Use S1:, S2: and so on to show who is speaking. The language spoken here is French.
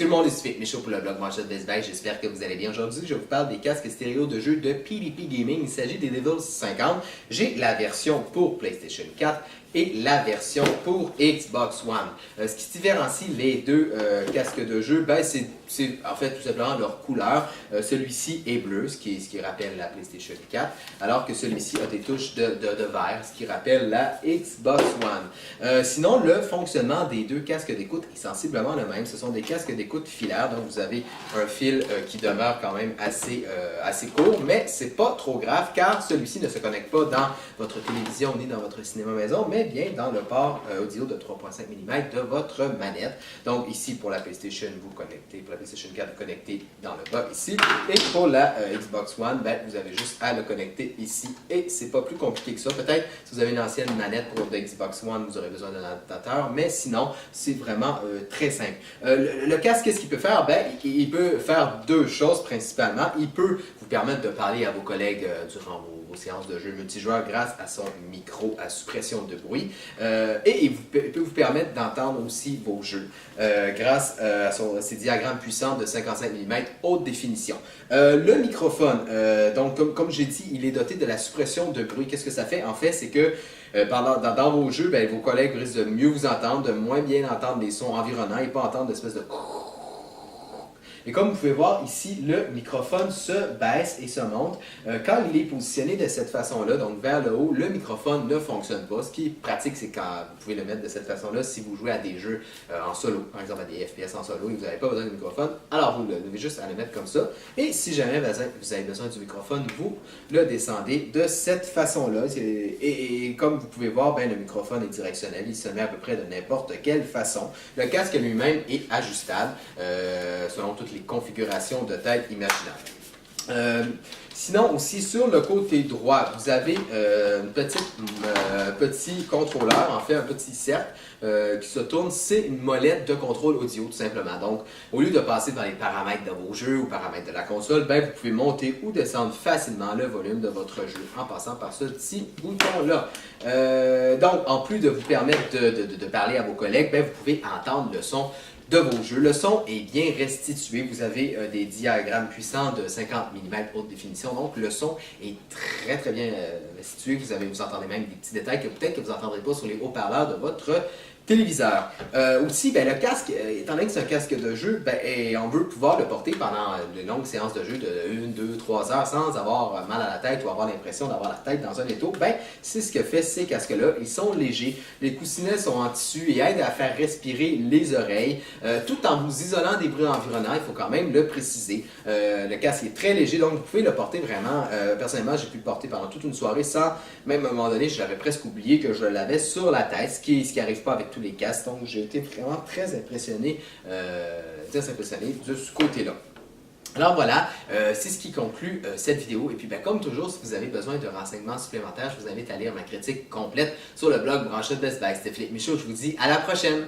S1: Tout le monde est suivi, Michaud pour le blog Manchette Best Buy, j'espère que vous allez bien. Aujourd'hui, je vous parle des casques stéréo de jeu de PDP Gaming. Il s'agit des Devils 50. J'ai la version pour PlayStation 4 et la version pour Xbox One. Ce qui différencie les deux casques de jeu, ben, c'est en fait tout simplement leur couleur. Celui-ci est bleu, ce qui rappelle la PlayStation 4, alors que celui-ci a des touches de vert, ce qui rappelle la Xbox One. Sinon, le fonctionnement des deux casques d'écoute est sensiblement le même. Ce sont des casques d'écoute filaires, donc vous avez un fil qui demeure quand même assez court, mais c'est pas trop grave car celui-ci ne se connecte pas dans votre télévision ni dans votre cinéma maison, mais bien dans le port audio de 3.5 mm de votre manette. Donc ici pour la PlayStation, vous connectez, pour la PlayStation 4, vous connectez dans le bas ici, et pour la Xbox One, ben, vous avez juste à le connecter ici, et c'est pas plus compliqué que ça. Peut-être si vous avez une ancienne manette pour la Xbox One, vous aurez besoin d'un adaptateur, mais sinon, c'est vraiment très simple. Le casque, qu'est-ce qu'il peut faire? Ben, il peut faire deux choses principalement. Il peut vous permettre de parler à vos collègues durant vos séances de jeu multijoueur grâce à son micro à suppression de bruit. Et il peut vous permettre d'entendre aussi vos jeux grâce à ses diagrammes puissants de 55 mm haute définition. Le microphone, donc comme j'ai dit, il est doté de la suppression de bruit. Qu'est-ce que ça fait? En fait, c'est que dans vos jeux, ben, vos collègues risquent de mieux vous entendre, de moins bien entendre les sons environnants et pas entendre d'espèces de... Et comme vous pouvez voir ici, le microphone se baisse et se monte. Quand il est positionné de cette façon-là, donc vers le haut, le microphone ne fonctionne pas. Ce qui est pratique, c'est quand vous pouvez le mettre de cette façon-là si vous jouez à des jeux en solo, par exemple à des FPS en solo et vous n'avez pas besoin de microphone, alors vous avez juste à le mettre comme ça. Et si jamais vous avez besoin du microphone, vous le descendez de cette façon-là. Et comme vous pouvez voir, ben, le microphone est directionnel, il se met à peu près de n'importe quelle façon. Le casque lui-même est ajustable selon toutes les configurations de tête imaginables. Sinon aussi sur le côté droit, vous avez un petit contrôleur, en fait un petit cercle qui se tourne, c'est une molette de contrôle audio tout simplement. Donc au lieu de passer dans les paramètres de vos jeux ou paramètres de la console, ben, vous pouvez monter ou descendre facilement le volume de votre jeu en passant par ce petit bouton-là. Donc en plus de vous permettre de parler à vos collègues, ben, vous pouvez entendre le son de vos jeux. Le son est bien restitué. Vous avez des diagrammes puissants de 50 mm haute définition. Donc, le son est très bien restitué. Vous entendez même des petits détails que peut-être que vous n'entendrez pas sur les haut-parleurs de votre téléviseur. Aussi, ben, le casque, étant donné que c'est un casque de jeu, ben, et on veut pouvoir le porter pendant de longues séances de jeu de 1, 2, 3 heures sans avoir mal à la tête ou avoir l'impression d'avoir la tête dans un étau, ben, c'est ce que fait ces casques-là. Ils sont légers, les coussinets sont en tissu et aident à faire respirer les oreilles, tout en vous isolant des bruits environnants, il faut quand même le préciser. Le casque est très léger, donc vous pouvez le porter vraiment. Personnellement, j'ai pu le porter pendant toute une soirée sans, même à un moment donné, j'avais presque oublié que je l'avais sur la tête, ce qui n'arrive pas avec tous les casques, donc j'ai été vraiment très impressionné de ce côté-là. Alors voilà, c'est ce qui conclut cette vidéo. Et puis ben, comme toujours, si vous avez besoin de renseignements supplémentaires, je vous invite à lire ma critique complète sur le blog Manchette Best Buy. C'était Philippe Michaud, je vous dis à la prochaine!